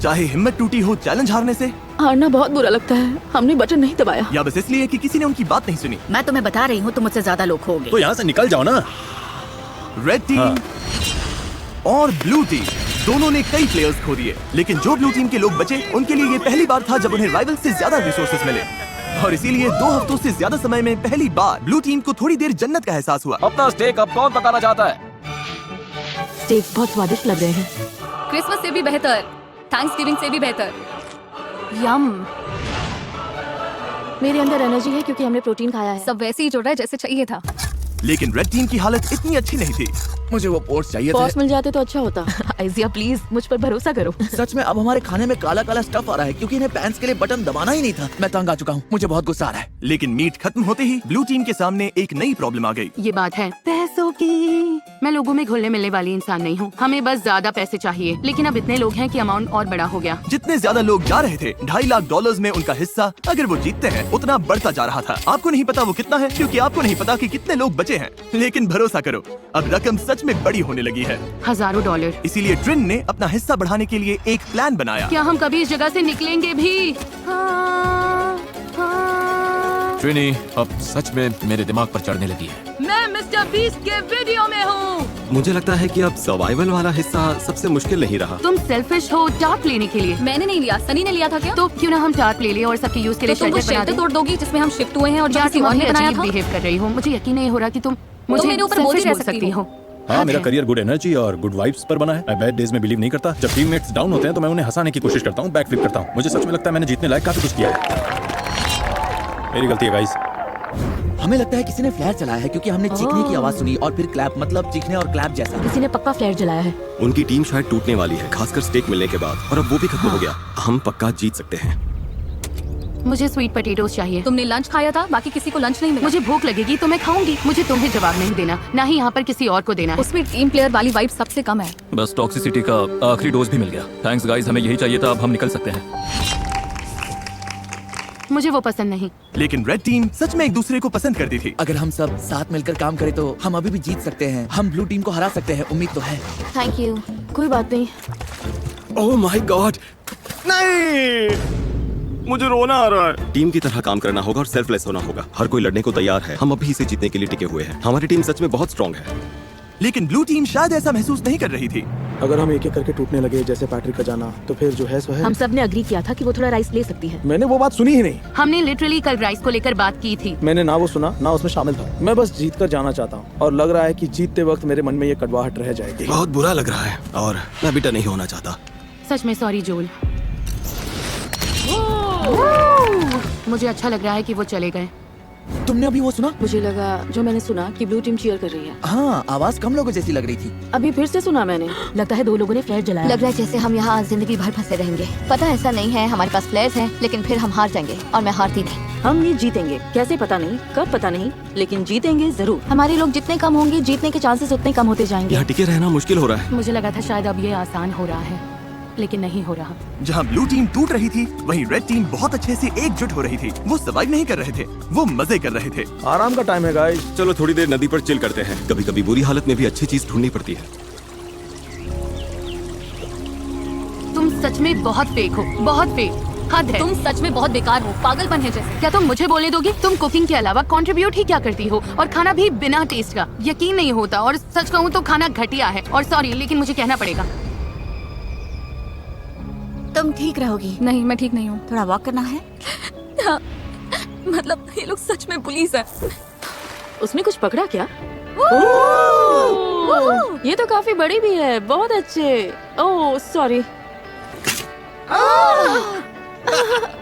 चाहे हिम्मत टूटी हो चैलेंज हारने से, हारना बहुत बुरा लगता है। हमने बटन नहीं दबाया। या बस इसलिए कि किसी ने उनकी बात नहीं सुनी। मैं तुम्हें बता रही हूँ, तुम मुझसे ज्यादा लोग होगे। तो यहाँ से निकल जाओ ना। रेड टीम और ब्लू टीम दोनों ने कई प्लेयर्स खो दिए, लेकिन जो ब्लू टीम के लोग बचे उनके लिए ये पहली बार था जब उन्हें राइवल से ज्यादा रिसोर्सेज मिले, और इसीलिए 2 हफ्तों से ज्यादा समय में पहली बार ब्लू टीम को थोड़ी देर जन्नत का एहसास हुआ। अपना स्टेक अब कौन पकाना चाहता है? स्टेक बहुत स्वादिष्ट लग रहे हैं। क्रिसमस से भी बेहतर, थैंक्सगिविंग से भी बेहतर। यम। मेरे अंदर एनर्जी है क्योंकि हमने प्रोटीन खाया है। सब वैसे ही जुड़ रहा है जैसे चाहिए था। लेकिन रेड टीम की हालत इतनी अच्छी नहीं थी। मुझे वो पोर्ट्स चाहिए पॉट्स थे। मिल जाते तो अच्छा होता। आइजिया प्लीज, मुझ पर भरोसा करो। सच में अब हमारे खाने में काला काला स्टफ आ रहा है क्योंकि इन्हें पैंट्स के लिए बटन दबाना ही नहीं था। मैं तंग आ चुका हूँ, मुझे बहुत गुस्सा आ रहा है। लेकिन मीट खत्म होते ही ब्लू टीम के सामने एक नई प्रॉब्लम आ गई। ये बात है पैसों की। मैं लोगों में घुलने मिलने वाली इंसान नहीं हूँ। हमें बस ज्यादा पैसे चाहिए, लेकिन अब इतने लोग हैं कि अमाउंट और बड़ा हो गया। जितने ज्यादा लोग जा रहे थे, $2.5 लाख में उनका हिस्सा अगर वो जीतते हैं उतना बढ़ता जा रहा था। आपको नहीं पता वो कितना है, क्योंकि आपको नहीं पता कि कितने लोग बचे हैं। लेकिन भरोसा करो, अब रकम सच में बड़ी होने लगी है। $1000। इसीलिए ट्रिन ने अपना हिस्सा बढ़ाने के लिए एक प्लान बनाया। क्या हम कभी इस जगह से निकलेंगे भी? ट्रिनी अब सच में मेरे दिमाग पर चढ़ने लगी है। मैं मिस्टर बीस्ट के वीडियो में हूँ। मुझे लगता है कि अब सर्वाइवल वाला हिस्सा सबसे मुश्किल नहीं रहा। तुम सेल्फिश हो टार्प लेने के लिए। मैंने नहीं लिया, सनी ने लिया था। क्या? तो क्यों ना हम टार्प ले लें और सबके यूज के लिए तो तुम वो शेल्टर बना शेल्टर दें? तोड़ दोगी जिसमें हम शिफ्ट हुए हैं और जो क्या किसी तुम और ने बनाया था? बिहेव कर रही हो? मुझे यकीन नहीं हो रहा कि तुम मुझे मेरे ऊपर बोझ ही selfish रह बोल सकती सकती हो। हाँ, मेरा करियर गुड एनर्जी और गुड वाइब्स पर बना है। मैं बैड डेज में बिलीव नहीं करता। जब टीममेट्स डाउन होते हैं तो मैं उन्हें हंसाने की कोशिश करता हूँ, बैक फ्लिप करता हूँ। मुझे सच में लगता है मैंने जीतने लायक काफी कुछ किया है। मेरी गलती है गाइस। हमें लगता है किसी ने फ्लेयर चलाया है क्योंकि हमने चीखने की आवाज सुनी और फिर क्लैप, मतलब चीखने और क्लैप जैसा। किसी ने पक्का फ्लेयर जलाया है। उनकी टीम शायद टूटने वाली है, खासकर स्टेक मिलने के बाद, और अब वो भी खत्म हो गया। हम पक्का जीत सकते हैं। मुझे स्वीट पोटैटोस चाहिए। तुमने लंच खाया था, बाकी किसी को लंच नहीं मिला। मुझे भूख लगेगी तो मैं खाऊंगी। मुझे तुम्हें जवाब नहीं देना, ना ही यहाँ पर किसी और को देना है। उसमें टीम प्लेयर वाली वाइब सबसे कम है। बस टॉक्सिसिटी का आखिरी डोज भी मिल गया। थैंक्स गाइस, हमें यही चाहिए था। अब हम निकल सकते हैं। मुझे वो पसंद नहीं। लेकिन रेड टीम सच में एक दूसरे को पसंद करती थी। अगर हम सब साथ मिलकर काम करें तो हम अभी भी जीत सकते हैं। हम ब्लू टीम को हरा सकते हैं, उम्मीद तो है। Thank you. कोई बात नहीं। ओह माय गॉड, नहीं, मुझे रोना आ रहा है। टीम की तरह काम करना होगा और सेल्फलेस होना होगा। हर कोई लड़ने को तैयार है। हम अभी इसे जीतने के लिए टिके हुए हैं। हमारी टीम सच में बहुत स्ट्रांग है। लेकिन ब्लू टीम शायद ऐसा महसूस नहीं कर रही थी। अगर हम एक एक करके टूटने लगे जैसे पैट्रिक का जाना, तो फिर जो है सो है। हम सब ने अग्री किया था कि वो थोड़ा राइस ले सकती है। मैंने वो बात सुनी ही नहीं। हमने लिटरली कल राइस को लेकर बात की थी। मैंने ना वो सुना ना उसमें शामिल था। मैं बस जीत कर जाना चाहता हूँ और लग रहा है कि जीतते वक्त मेरे मन में ये कड़वाहट रह जाएगी। बहुत बुरा लग रहा है और मैं बिटर नहीं होना चाहता। सच में सॉरी जोल। मुझे अच्छा लग रहा है कि वो चले गए। तुमने अभी वो सुना? मुझे लगा जो मैंने सुना कि ब्लू टीम चीयर कर रही है। हाँ, आवाज कम लोगों जैसी लग रही थी। अभी फिर से सुना मैंने। लगता है 2 लोगों ने फ्लेयर जलाया। लग रहा है जैसे हम यहाँ जिंदगी भर फंसे रहेंगे। पता ऐसा नहीं है, हमारे पास फ्लेयर्स हैं, लेकिन फिर हम हार जाएंगे और मैं हारती नहीं। हम ये जीतेंगे, कैसे पता नहीं, कब पता नहीं, लेकिन जीतेंगे जरूर। हमारे लोग जितने कम होंगे, जीतने के चांसेस उतने कम होते जाएंगे। यहाँ टिके रहना मुश्किल हो रहा है। मुझे लगा था शायद अब ये आसान हो रहा है, लेकिन नहीं हो रहा। जहाँ ब्लू टीम टूट रही थी, वहीं रेड टीम बहुत अच्छे से एकजुट हो रही थी। वो सर्वाइव नहीं कर रहे थे, वो मजे कर रहे थे। आराम का टाइम है गाइस। चलो थोड़ी देर नदी पर चिल करते हैं। कभी कभी बुरी हालत में भी अच्छी चीज ढूंढनी पड़ती है। तुम सच में बहुत फेक हो, बहुत फेक। हद है। तुम सच में बहुत बेकार हो, पागलपन है जैसे। क्या तुम मुझे बोलने दोगी? तुम कुकिंग के अलावा कंट्रीब्यूट ही क्या करती हो, और खाना भी बिना टेस्ट का। यकीन नहीं होता, और सच कहूँ तो खाना घटिया है। और सॉरी, लेकिन मुझे कहना पड़ेगा। तुम ठीक रहोगी? नहीं, मैं ठीक नहीं हूँ। थोड़ा वॉक करना है? हाँ, मतलब ये लोग सच में पुलिस है। उसने कुछ पकड़ा क्या? ये तो काफी बड़ी भी है। बहुत अच्छे। Oh sorry.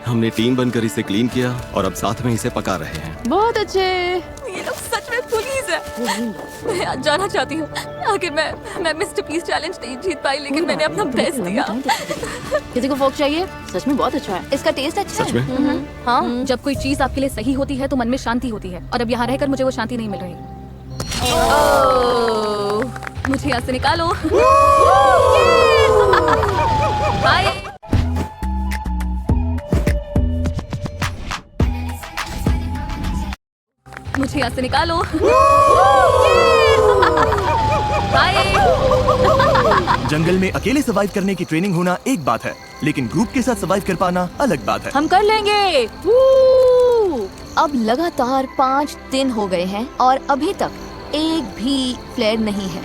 हमने टीम बनकर इसे क्लीन किया और अब साथ में इसे पका रहे हैं। बहुत अच्छे। ये लोग सच में पुलिस है। मैं आज जाना चाहती हूँ। आखिर मैं मिस्टर पीस चैलेंज नहीं जीत पाई, लेकिन मैंने अपना बेस्ट दिया। किसी को फोक चाहिए? सच में बहुत अच्छा है। इसका टेस्ट अच्छा सच में? है। हाँ, जब कोई चीज आपके लिए सही होती है तो मन में शांति होती है, और अब यहाँ रहकर मुझे वो शांति नहीं मिल रही। मुझे यहाँ से निकालो। बाय। मुझे यहाँ से निकालो। बाय। जंगल में अकेले सर्वाइव करने की ट्रेनिंग होना एक बात है, लेकिन ग्रुप के साथ सर्वाइव कर पाना अलग बात है। हम कर लेंगे। अब लगातार 5 दिन हो गए हैं और अभी तक एक भी फ्लेयर नहीं है।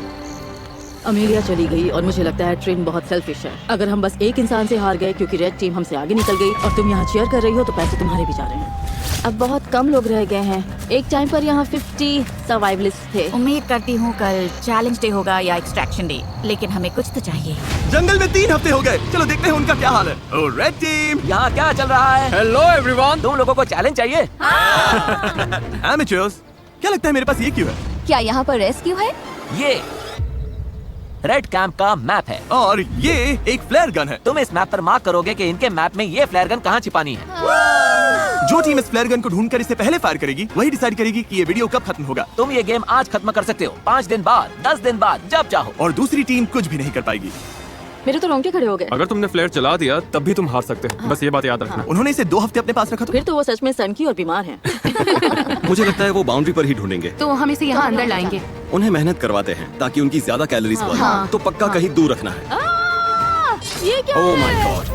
अमेलिया चली गई और मुझे लगता है ट्रेन बहुत सेल्फिश है। अगर हम बस एक इंसान से हार गए क्योंकि रेड टीम हमसे आगे निकल गई और तुम यहाँ चीयर कर रही हो, तो पैसे तुम्हारे भी जा रहे हैं। अब बहुत कम लोग रह गए हैं। एक टाइम पर यहाँ 50 सर्वाइवलिस्ट थे। उम्मीद करती हूँ कल चैलेंज डे होगा या एक्सट्रैक्शन डे, लेकिन हमें कुछ तो चाहिए। जंगल में 3 हफ्ते हो गए। चलो देखते हैं उनका क्या हाल है। ओ रेड टीम, यहाँ क्या चल रहा है? Hello everyone. तुम लोगों को चैलेंज चाहिए? एमेचर्स, क्या लगता है मेरे पास ये क्यों है? क्या यहाँ पर रेस्क्यू है? ये रेड कैंप का मैप है और ये एक फ्लेयर गन है। तुम इस मैप पर मार्क करोगे कि इनके मैप में ये फ्लेयर गन कहाँ छिपानी है। जो टीम इस फ्लेयर गन को ढूंढकर इससे पहले फायर करेगी, वही डिसाइड करेगी कि ये वीडियो कब खत्म होगा। तुम ये गेम आज खत्म कर सकते हो, 5 दिन बाद, 10 दिन बाद, जब चाहो। और दूसरी टीम कुछ भी नहीं कर पाएगी। मेरे तो रोंगटे खड़े हो गए। अगर तुमने फ्लेयर चला दिया तब भी तुम हार सकते हो। बस ये बात याद रखना। उन्होंने इसे 2 हफ्ते अपने पास रखा। फिर तो वो सच में सनकी और बीमार हैं। मुझे लगता है वो बाउंड्री पर ही ढूंढेंगे। तो हम इसे यहाँ अंदर लाएंगे। उन्हें मेहनत करवाते हैं ताकि उनकी ज्यादा कैलोरीज बढ़े। तो पक्का कहीं दूर रखना है। ये क्या oh my God.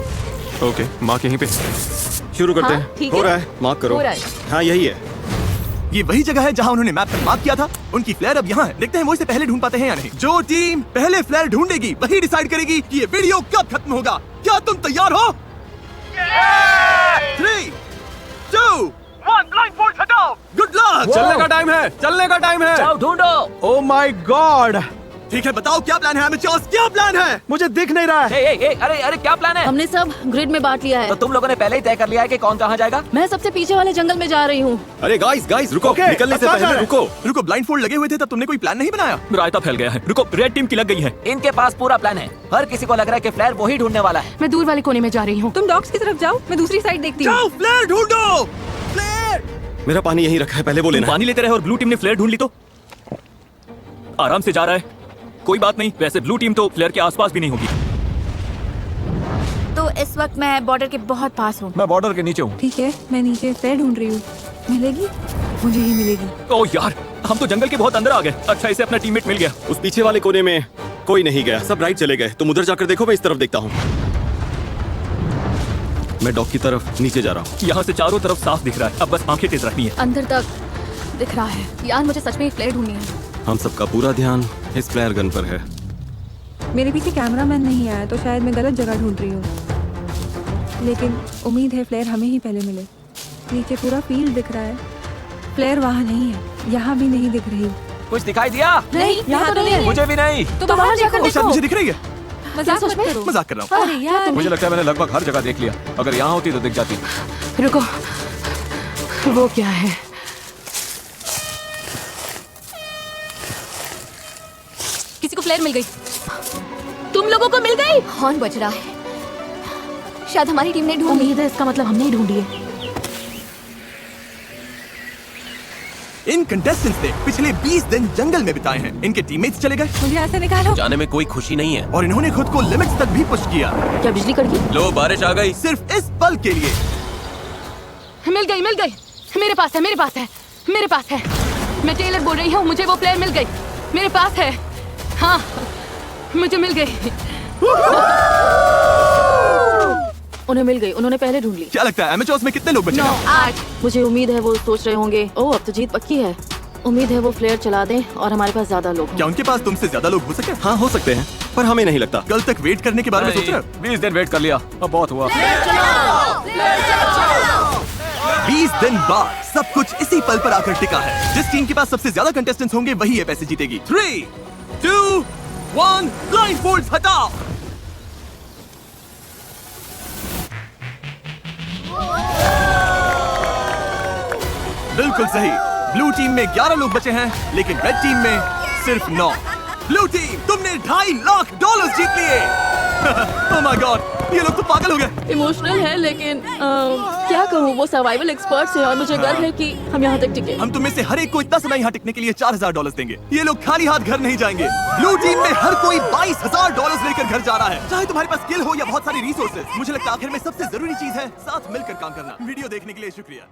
Okay, mark यहीं पे। शुरू करते हाँ, हैं। ठीक हो है। रहा है, मार्क करो। हो रहा है। हाँ यही है। ये वही जगह है जहाँ उन्होंने मैप पर मार्क किया था। उनकी फ्लेयर अब यहाँ है। देखते हैं वो इसे पहले ढूंढ पाते हैं या नहीं। जो टीम पहले फ्लेयर ढूंढेगी वही डिसाइड करेगी कि ये वीडियो कब खत्म होगा। क्या तुम तैयार हो? 3, 2, 1, ब्लाइंडफोल्ड हटाओ। Good luck. चलने का टाइम है, चलने का टाइम है। जाओ ढूंढो। ओह माय गॉड, ठीक है, बताओ क्या प्लान है एमेच्योर्स, क्या प्लान है? मुझे दिख नहीं रहा है। अरे अरे क्या प्लान है? हमने सब ग्रिड में बांट लिया है। तो तुम लोगों ने पहले ही तय कर लिया है कि कौन कहाँ जाएगा? मैं सबसे पीछे वाले जंगल में जा रही हूँ। अरे गाइस रुको, निकलने से पहले रुको। ब्लाइंडफोल्ड लगे हुए थे तब तुमने कोई प्लान नहीं बनाया? रायता फैल गया है। रुको, रेड टीम की लग गई है। इनके पास पूरा प्लान है। हर किसी को लग रहा है कि फ्लेयर वही ढूंढने वाला है। मैं दूर वाले कोने में जा रही हूँ। तुम डॉग्स की तरफ जाओ, मैं दूसरी साइड देखती हूँ। जाओ, फ्लेयर ढूंढो। मेरा पानी यहीं रखा है, पहले वो लेना। पानी लेते रहे और ब्लू टीम ने फ्लेयर ढूंढ ली तो आराम से जा रहा है। कोई बात नहीं, वैसे ब्लू टीम तो फ्लेयर के आसपास भी नहीं होगी। तो इस वक्त मैं बॉर्डर के बहुत पास हूँ। मैं बॉर्डर के नीचे हूँ। ठीक है, मैं नीचे फ्लेयर ढूंढ रही हूँ। मिलेगी? मुझे ही मिलेगी। ओह यार, हम तो जंगल के बहुत अंदर आ गए। अच्छा, इसे अपना टीममेट मिल गया। उस पीछे वाले कोने में कोई नहीं गया, सब राइट चले गए। तुम उधर जाकर देखो, मैं इस तरफ देखता हूँ। मैं डॉग की तरफ नीचे जा रहा हूँ। यहाँ से चारों तरफ साफ दिख रहा है, अब बस आंखें तेज रखनी है। अंदर तक दिख रहा है। यार मुझे सच में फ्लेयर ढूंढनी है। हम सबका पूरा ध्यान इस फ्लेयर गन पर है। मेरे पीछे कैमरामैन नहीं आया तो शायद मैं गलत जगह ढूंढ रही हूँ, लेकिन उम्मीद है फ्लेयर हमें ही पहले मिले। नीचे पूरा फील्ड दिख रहा है, फ्लेयर वहाँ नहीं है, यहाँ भी नहीं दिख रही। कुछ दिखाई दिया? नहीं, यहाँ तो नहीं है। मुझे भी नहीं। तो बाहर जाकर देखो। शायद मुझे दिख रही है। मजाक मत करो। मजाक कर रहा हूँ। अरे यार, मुझे लगता है मैंने लगभग हर जगह देख लिया। अगर यहाँ होती तो दिख जाती। रुको, वो क्या है? किसी को फ्लेयर मिल गई। तुम लोगों को मिल गई? हॉर्न बज रहा है, शायद हमारी टीम ने ढूंढ ली। उम्मीद है इसका मतलब हमने ही ढूंढी है। इन कंटेस्टेंट्स ने पिछले 20 दिन जंगल में बिताए हैं। इनके टीममेट्स चले गए। मुझे ऐसे निकालो। जाने में कोई खुशी नहीं है। और इन्होंने खुद को लिमिट्स तक भी पुश किया। क्या बिजली कड़की? लो, बारिश आ गई। सिर्फ इस पल के लिए। मिल गई, मिल गई। मेरे पास है, मेरे पास है, मेरे पास है। मैं टेलर बोल रही हूँ, मुझे वो प्लेयर मिल गई। मेरे पास है। हाँ, मुझे मिल गई। उन्हें मिल गई, उन्होंने पहले ढूंढ ली। क्या लगता है एमेच्योर्स में कितने लोग बचे हैं? 8। मुझे उम्मीद है वो सोच रहे होंगे, ओह अब तो जीत पक्की है। उम्मीद है वो फ्लेयर चला दें और हमारे पास ज्यादा लोग हों। क्या उनके पास तुमसे ज्यादा लोग हो सके? हाँ, हो सकते हैं, पर हमें नहीं लगता। कल तक वेट करने के बारे में सोच रहे हो? 20 दिन वेट कर लिया, अब बहुत हुआ। 20 दिन बाद सब कुछ इसी पल पर आकर टिका है। जिस टीम के पास सबसे ज्यादा कंटेस्टेंट्स होंगे वही ये पैसे जीतेगी। 3, 2, 1, ब्लाइंडफोल्ड्स हटाओ। बिल्कुल सही। ब्लू टीम में 11 लोग बचे हैं, लेकिन रेड टीम में सिर्फ 9। ब्लू टीम, तुमने $2.5 लाख जीत लिए। ओह माय गॉड, ये लोग तो पागल हो गए। इमोशनल है, लेकिन क्या कहूँ, वो सर्वाइवल एक्सपर्ट्स हैं और मुझे गर्व है कि हम यहाँ तक टिके। हम तुम्हें से हर एक को इतना समय यहाँ टिकने के लिए $4,000 देंगे। ये लोग खाली हाथ घर नहीं जाएंगे। ब्लू टीम में हर कोई $22,000 लेकर घर जा रहा है, चाहे तुम्हारे पास स्किल हो या बहुत सारी रिसोर्सेज। मुझे लगता है आखिर में सबसे जरूरी चीज है साथ मिलकर काम करना। वीडियो देखने के लिए शुक्रिया।